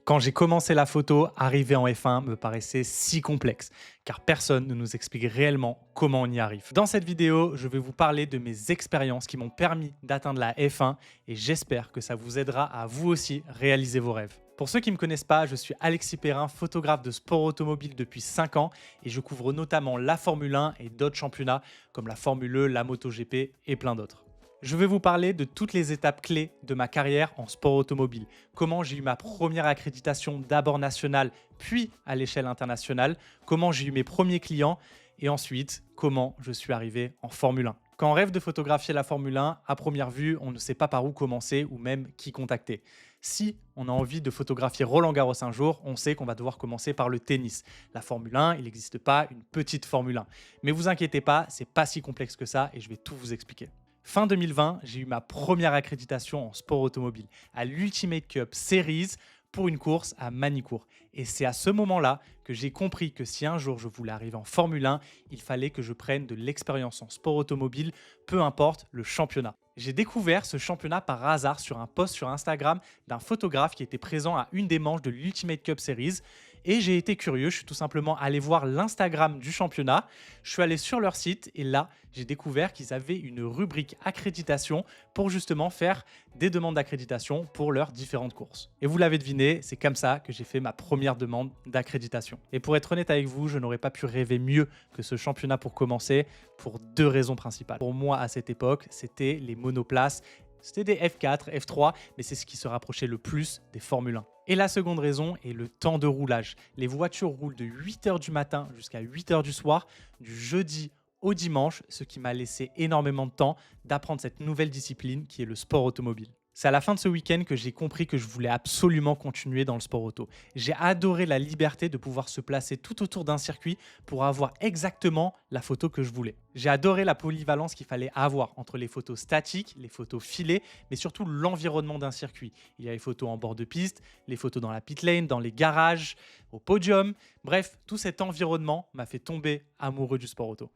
Quand j'ai commencé la photo, arriver en F1 me paraissait si complexe, car personne ne nous explique réellement comment on y arrive. Dans cette vidéo, je vais vous parler de mes expériences qui m'ont permis d'atteindre la F1 et j'espère que ça vous aidera à vous aussi réaliser vos rêves. Pour ceux qui ne me connaissent pas, je suis Alexis Perrin, photographe de sport automobile depuis 5 ans et je couvre notamment la Formule 1 et d'autres championnats comme la Formule E, la MotoGP et plein d'autres. Je vais vous parler de toutes les étapes clés de ma carrière en sport automobile. Comment j'ai eu ma première accréditation d'abord nationale, puis à l'échelle internationale. Comment j'ai eu mes premiers clients et ensuite, comment je suis arrivé en Formule 1. Quand on rêve de photographier la Formule 1, à première vue, on ne sait pas par où commencer ou même qui contacter. Si on a envie de photographier Roland-Garros un jour, on sait qu'on va devoir commencer par le tennis. La Formule 1, il n'existe pas une petite Formule 1. Mais vous inquiétez pas, c'est pas si complexe que ça et je vais tout vous expliquer. Fin 2020, j'ai eu ma première accréditation en sport automobile à l'Ultimate Cup Series pour une course à Manicourt. Et c'est à ce moment-là que j'ai compris que si un jour je voulais arriver en Formule 1, il fallait que je prenne de l'expérience en sport automobile, peu importe le championnat. J'ai découvert ce championnat par hasard sur un post sur Instagram d'un photographe qui était présent à une des manches de l'Ultimate Cup Series. Et j'ai été curieux, je suis tout simplement allé voir l'Instagram du championnat. Je suis allé sur leur site et là, j'ai découvert qu'ils avaient une rubrique accréditation pour justement faire des demandes d'accréditation pour leurs différentes courses. Et vous l'avez deviné, c'est comme ça que j'ai fait ma première demande d'accréditation. Et pour être honnête avec vous, je n'aurais pas pu rêver mieux que ce championnat pour commencer pour deux raisons principales. Pour moi, à cette époque, c'était les monoplaces. C'était des F4, F3, mais c'est ce qui se rapprochait le plus des Formule 1. Et la seconde raison est le temps de roulage. Les voitures roulent de 8 h du matin jusqu'à 8 h du soir, du jeudi au dimanche, ce qui m'a laissé énormément de temps d'apprendre cette nouvelle discipline qui est le sport automobile. C'est à la fin de ce week-end que j'ai compris que je voulais absolument continuer dans le sport auto. J'ai adoré la liberté de pouvoir se placer tout autour d'un circuit pour avoir exactement la photo que je voulais. J'ai adoré la polyvalence qu'il fallait avoir entre les photos statiques, les photos filées, mais surtout l'environnement d'un circuit. Il y a les photos en bord de piste, les photos dans la pit lane, dans les garages, au podium. Bref, tout cet environnement m'a fait tomber amoureux du sport auto.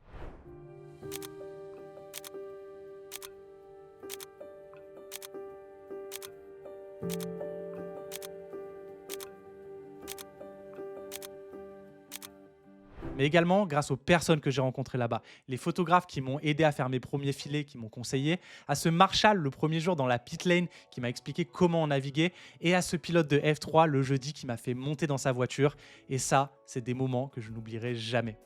Mais également grâce aux personnes que j'ai rencontrées là-bas, les photographes qui m'ont aidé à faire mes premiers filets, qui m'ont conseillé, à ce Marshall le premier jour dans la pit lane qui m'a expliqué comment naviguer, et à ce pilote de F3 le jeudi qui m'a fait monter dans sa voiture. Et ça, c'est des moments que je n'oublierai jamais.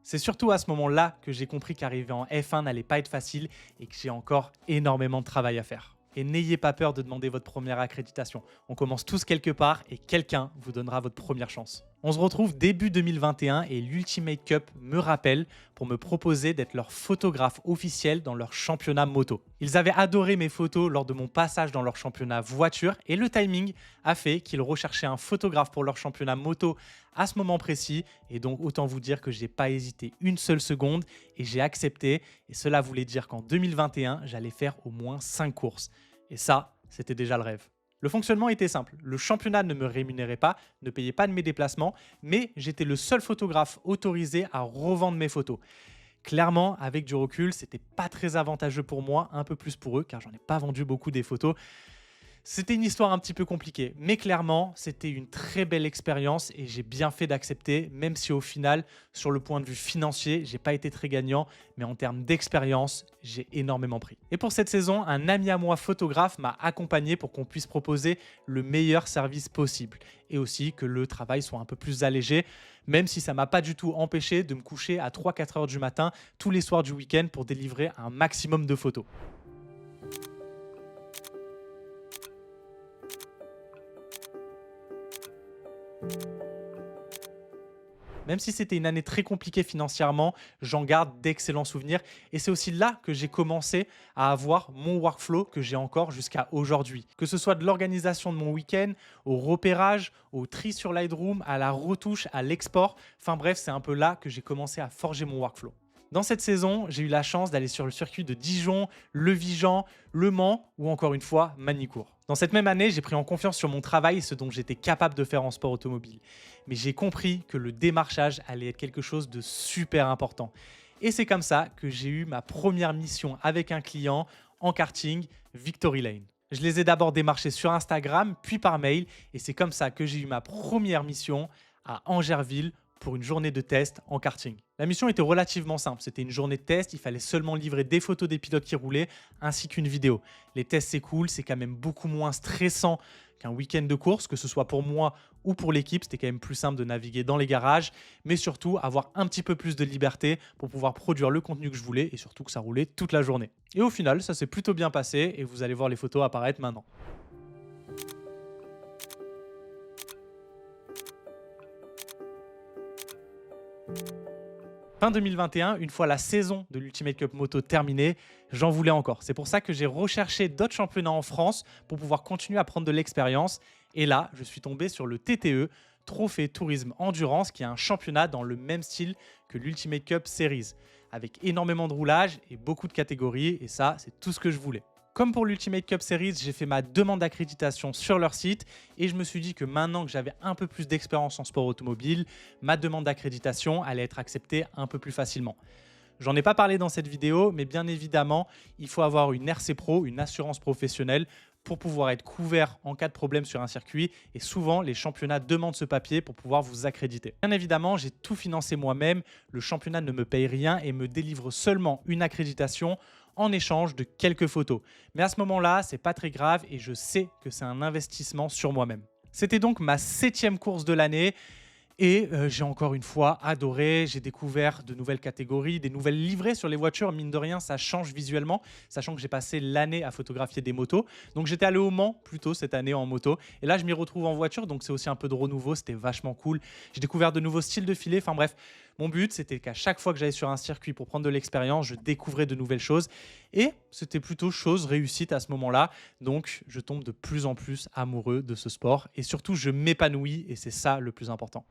C'est surtout à ce moment-là que j'ai compris qu'arriver en F1 n'allait pas être facile et que j'ai encore énormément de travail à faire. Et n'ayez pas peur de demander votre première accréditation. On commence tous quelque part et quelqu'un vous donnera votre première chance. On se retrouve début 2021 et l'Ultimate Cup me rappelle pour me proposer d'être leur photographe officiel dans leur championnat moto. Ils avaient adoré mes photos lors de mon passage dans leur championnat voiture et le timing a fait qu'ils recherchaient un photographe pour leur championnat moto à ce moment précis. Et donc autant vous dire que j'ai pas hésité une seule seconde et j'ai accepté. Et cela voulait dire qu'en 2021, j'allais faire au moins 5 courses. Et ça, c'était déjà le rêve. Le fonctionnement était simple. Le championnat ne me rémunérait pas, ne payait pas de mes déplacements, mais j'étais le seul photographe autorisé à revendre mes photos. Clairement, avec du recul, c'était pas très avantageux pour moi, un peu plus pour eux, car j'en ai pas vendu beaucoup des photos. C'était une histoire un petit peu compliquée, mais clairement, c'était une très belle expérience et j'ai bien fait d'accepter, même si au final, sur le point de vue financier, j'ai pas été très gagnant, mais en termes d'expérience, j'ai énormément pris. Et pour cette saison, un ami à moi photographe m'a accompagné pour qu'on puisse proposer le meilleur service possible et aussi que le travail soit un peu plus allégé, même si ça m'a pas du tout empêché de me coucher à 3-4 heures du matin tous les soirs du week-end pour délivrer un maximum de photos. Même si c'était une année très compliquée financièrement, j'en garde d'excellents souvenirs et c'est aussi là que j'ai commencé à avoir mon workflow que j'ai encore jusqu'à aujourd'hui. Que ce soit de l'organisation de mon week-end, au repérage, au tri sur Lightroom, à la retouche, à l'export. Enfin bref, c'est un peu là que j'ai commencé à forger mon workflow. Dans cette saison, j'ai eu la chance d'aller sur le circuit de Dijon, Le Vigan, Le Mans ou encore une fois Manicourt. Dans cette même année, j'ai pris en confiance sur mon travail et ce dont j'étais capable de faire en sport automobile. Mais j'ai compris que le démarchage allait être quelque chose de super important. Et c'est comme ça que j'ai eu ma première mission avec un client en karting, Victory Lane. Je les ai d'abord démarchés sur Instagram, puis par mail, et c'est comme ça que j'ai eu ma première mission à Angerville pour une journée de test en karting. La mission était relativement simple, c'était une journée de test, il fallait seulement livrer des photos des pilotes qui roulaient, ainsi qu'une vidéo. Les tests c'est cool, c'est quand même beaucoup moins stressant qu'un week-end de course, que ce soit pour moi ou pour l'équipe, c'était quand même plus simple de naviguer dans les garages, mais surtout avoir un petit peu plus de liberté pour pouvoir produire le contenu que je voulais et surtout que ça roulait toute la journée. Et au final, ça s'est plutôt bien passé et vous allez voir les photos apparaître maintenant. Fin 2021, une fois la saison de l'Ultimate Cup Moto terminée, j'en voulais encore. C'est pour ça que j'ai recherché d'autres championnats en France pour pouvoir continuer à prendre de l'expérience. Et là, je suis tombé sur le TTE, Trophée Tourisme Endurance, qui est un championnat dans le même style que l'Ultimate Cup Series, avec énormément de roulage et beaucoup de catégories. Et ça, c'est tout ce que je voulais. Comme pour l'Ultimate Cup Series, j'ai fait ma demande d'accréditation sur leur site et je me suis dit que maintenant que j'avais un peu plus d'expérience en sport automobile, ma demande d'accréditation allait être acceptée un peu plus facilement. J'en ai pas parlé dans cette vidéo, mais bien évidemment, il faut avoir une RC Pro, une assurance professionnelle, pour pouvoir être couvert en cas de problème sur un circuit. Et souvent, les championnats demandent ce papier pour pouvoir vous accréditer. Bien évidemment, j'ai tout financé moi-même. Le championnat ne me paye rien et me délivre seulement une accréditation en échange de quelques photos. Mais à ce moment-là, c'est pas très grave et je sais que c'est un investissement sur moi-même. C'était donc ma 7e course de l'année. Et j'ai encore une fois adoré, j'ai découvert de nouvelles catégories, des nouvelles livrées sur les voitures. Mine de rien, ça change visuellement, sachant que j'ai passé l'année à photographier des motos. Donc j'étais allé au Mans plutôt cette année en moto. Et là, je m'y retrouve en voiture, donc c'est aussi un peu de renouveau, c'était vachement cool. J'ai découvert de nouveaux styles de filets, enfin bref. Mon but, c'était qu'à chaque fois que j'allais sur un circuit pour prendre de l'expérience, je découvrais de nouvelles choses. Et c'était plutôt chose réussite à ce moment-là. Donc, je tombe de plus en plus amoureux de ce sport. Et surtout, je m'épanouis et c'est ça le plus important.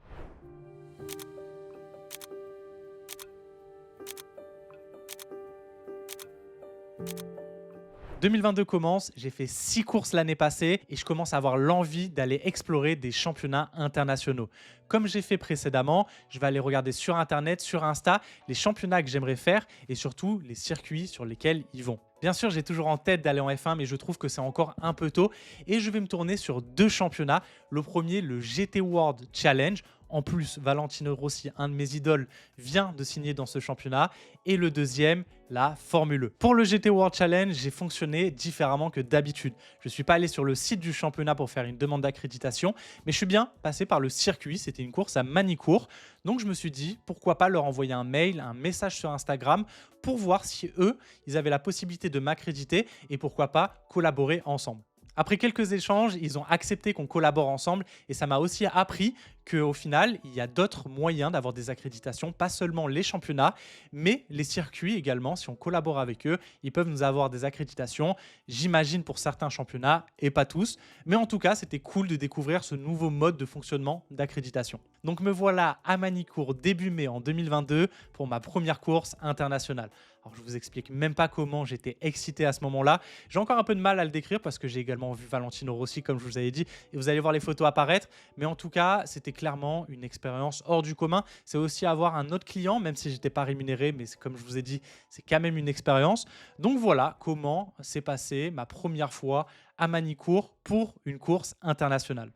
2022 commence, j'ai fait 6 courses l'année passée et je commence à avoir l'envie d'aller explorer des championnats internationaux. Comme j'ai fait précédemment, je vais aller regarder sur Internet, sur Insta, les championnats que j'aimerais faire et surtout les circuits sur lesquels ils vont. Bien sûr, j'ai toujours en tête d'aller en F1, mais je trouve que c'est encore un peu tôt et je vais me tourner sur 2 championnats. Le premier, le GT World Challenge. En plus, Valentino Rossi, un de mes idoles, vient de signer dans ce championnat. Et le deuxième, la Formule E. Pour le GT World Challenge, j'ai fonctionné différemment que d'habitude. Je ne suis pas allé sur le site du championnat pour faire une demande d'accréditation, mais je suis bien passé par le circuit. C'était une course à Manicourt. Donc je me suis dit, pourquoi pas leur envoyer un mail, un message sur Instagram pour voir si eux, ils avaient la possibilité de m'accréditer et pourquoi pas collaborer ensemble. Après quelques échanges, ils ont accepté qu'on collabore ensemble et ça m'a aussi appris qu'au final, il y a d'autres moyens d'avoir des accréditations, pas seulement les championnats, mais les circuits également. Si on collabore avec eux, ils peuvent nous avoir des accréditations, j'imagine pour certains championnats et pas tous. Mais en tout cas, c'était cool de découvrir ce nouveau mode de fonctionnement d'accréditation. Donc me voilà à Manicourt début mai en 2022 pour ma première course internationale. Alors je vous explique même pas comment j'étais excité à ce moment-là. J'ai encore un peu de mal à le décrire parce que j'ai également vu Valentino Rossi comme je vous avais dit et vous allez voir les photos apparaître. Mais en tout cas, c'était clairement une expérience hors du commun. C'est aussi avoir un autre client, même si j'étais pas rémunéré, mais comme je vous ai dit, c'est quand même une expérience. Donc voilà comment s'est passée ma première fois à Manicourt pour une course internationale.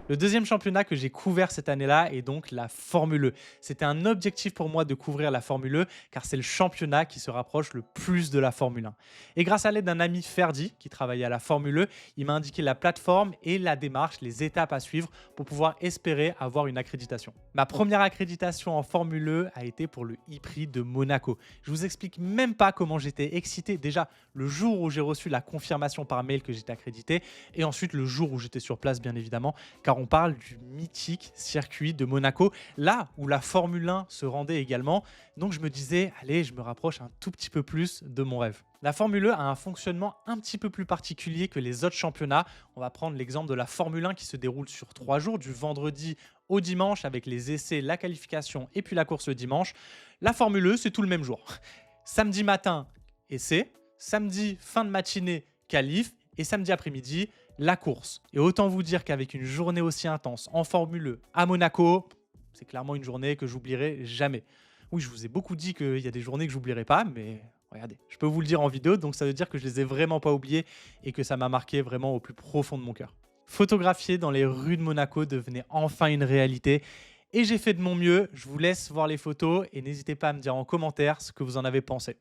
Le deuxième championnat que j'ai couvert cette année-là est donc la Formule E. C'était un objectif pour moi de couvrir la Formule E car c'est le championnat qui se rapproche le plus de la Formule 1. Et grâce à l'aide d'un ami Ferdi qui travaillait à la Formule E, il m'a indiqué la plateforme et la démarche, les étapes à suivre pour pouvoir espérer avoir une accréditation. Ma première accréditation en Formule E a été pour le e-Prix de Monaco. Je vous explique même pas comment j'étais excité déjà le jour où j'ai reçu la confirmation par mail que j'étais accrédité et ensuite le jour où j'étais sur place bien évidemment car on parle du mythique circuit de Monaco, là où la Formule 1 se rendait également. Donc je me disais, allez, je me rapproche un tout petit peu plus de mon rêve. La Formule 1 a un fonctionnement un petit peu plus particulier que les autres championnats. On va prendre l'exemple de la Formule 1 qui se déroule sur 3 jours, du vendredi au dimanche avec les essais, la qualification et puis la course le dimanche. La Formule 1, c'est tout le même jour. Samedi matin, essai. Samedi, fin de matinée, qualif. Et samedi après-midi, la course. Et autant vous dire qu'avec une journée aussi intense en Formule E à Monaco, c'est clairement une journée que j'oublierai jamais. Oui, je vous ai beaucoup dit qu'il y a des journées que j'oublierai pas, mais regardez, je peux vous le dire en vidéo, donc ça veut dire que je les ai vraiment pas oubliées et que ça m'a marqué vraiment au plus profond de mon cœur. Photographier dans les rues de Monaco devenait enfin une réalité et j'ai fait de mon mieux. Je vous laisse voir les photos et n'hésitez pas à me dire en commentaire ce que vous en avez pensé.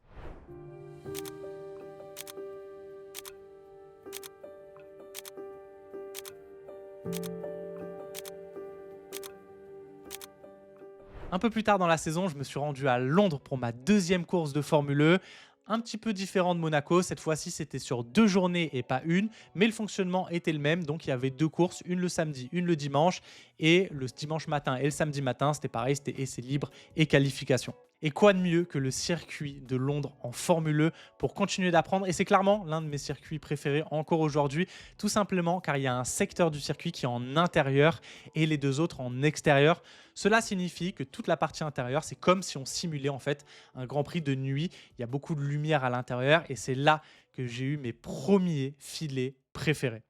Un peu plus tard dans la saison, je me suis rendu à Londres pour ma deuxième course de Formule E. Un petit peu différent de Monaco, cette fois-ci c'était sur 2 journées et pas une, mais le fonctionnement était le même, donc il y avait 2 courses, une le samedi, une le dimanche, et le dimanche matin et le samedi matin c'était pareil, c'était essai libre et qualification. Et quoi de mieux que le circuit de Londres en Formule E pour continuer d'apprendre. Et c'est clairement l'un de mes circuits préférés encore aujourd'hui, tout simplement car il y a un secteur du circuit qui est en intérieur et les 2 autres en extérieur. Cela signifie que toute la partie intérieure, c'est comme si on simulait en fait un Grand Prix de nuit. Il y a beaucoup de lumière à l'intérieur et c'est là que j'ai eu mes premiers filets préférés.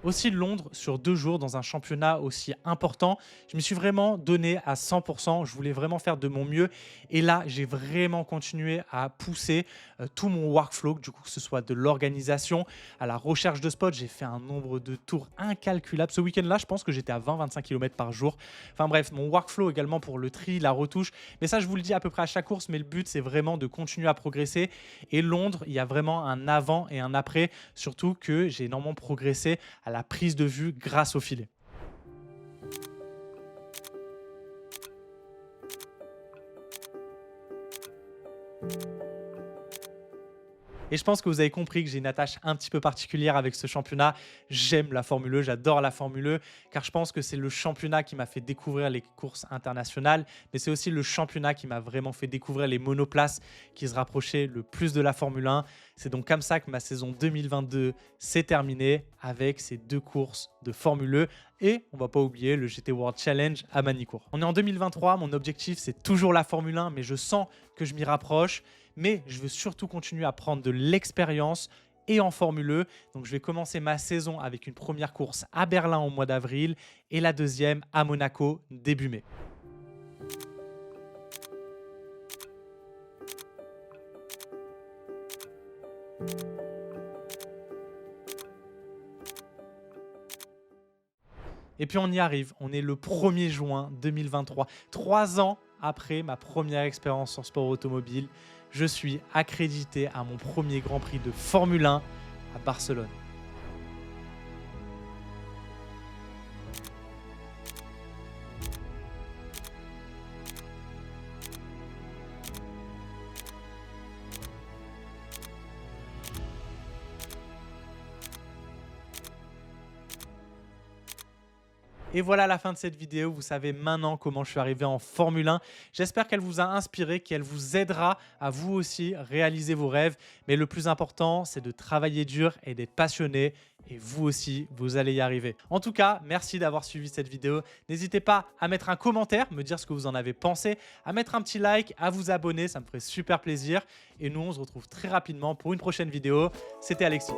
Aussi Londres sur 2 jours dans un championnat aussi important, je me suis vraiment donné à 100%, je voulais vraiment faire de mon mieux et là j'ai vraiment continué à pousser tout mon workflow, du coup que ce soit de l'organisation à la recherche de spots, j'ai fait un nombre de tours incalculable. Ce week-end là je pense que j'étais à 20-25 km par jour, enfin bref mon workflow également pour le tri, la retouche, mais ça je vous le dis à peu près à chaque course, mais le but c'est vraiment de continuer à progresser et Londres il y a vraiment un avant et un après, surtout que j'ai énormément progressé à la prise de vue grâce au filet. Et je pense que vous avez compris que j'ai une attache un petit peu particulière avec ce championnat. J'aime la Formule E, j'adore la Formule E, car je pense que c'est le championnat qui m'a fait découvrir les courses internationales, mais c'est aussi le championnat qui m'a vraiment fait découvrir les monoplaces qui se rapprochaient le plus de la Formule 1. C'est donc comme ça que ma saison 2022 s'est terminée avec ces 2 courses de Formule E et on va pas oublier le GT World Challenge à Manicourt. On est en 2023, mon objectif c'est toujours la Formule 1, mais je sens que je m'y rapproche. Mais je veux surtout continuer à prendre de l'expérience et en Formule E. Donc je vais commencer ma saison avec une première course à Berlin au mois d'avril et la deuxième à Monaco début mai. Et puis on y arrive, on est le 1er juin 2023, 3 ans après ma première expérience en sport automobile. Je suis accrédité à mon premier Grand Prix de Formule 1 à Barcelone. Et voilà la fin de cette vidéo. Vous savez maintenant comment je suis arrivé en Formule 1. J'espère qu'elle vous a inspiré, qu'elle vous aidera à vous aussi réaliser vos rêves. Mais le plus important, c'est de travailler dur et d'être passionné. Et vous aussi, vous allez y arriver. En tout cas, merci d'avoir suivi cette vidéo. N'hésitez pas à mettre un commentaire, me dire ce que vous en avez pensé, à mettre un petit like, à vous abonner, ça me ferait super plaisir. Et nous, on se retrouve très rapidement pour une prochaine vidéo. C'était Alexis.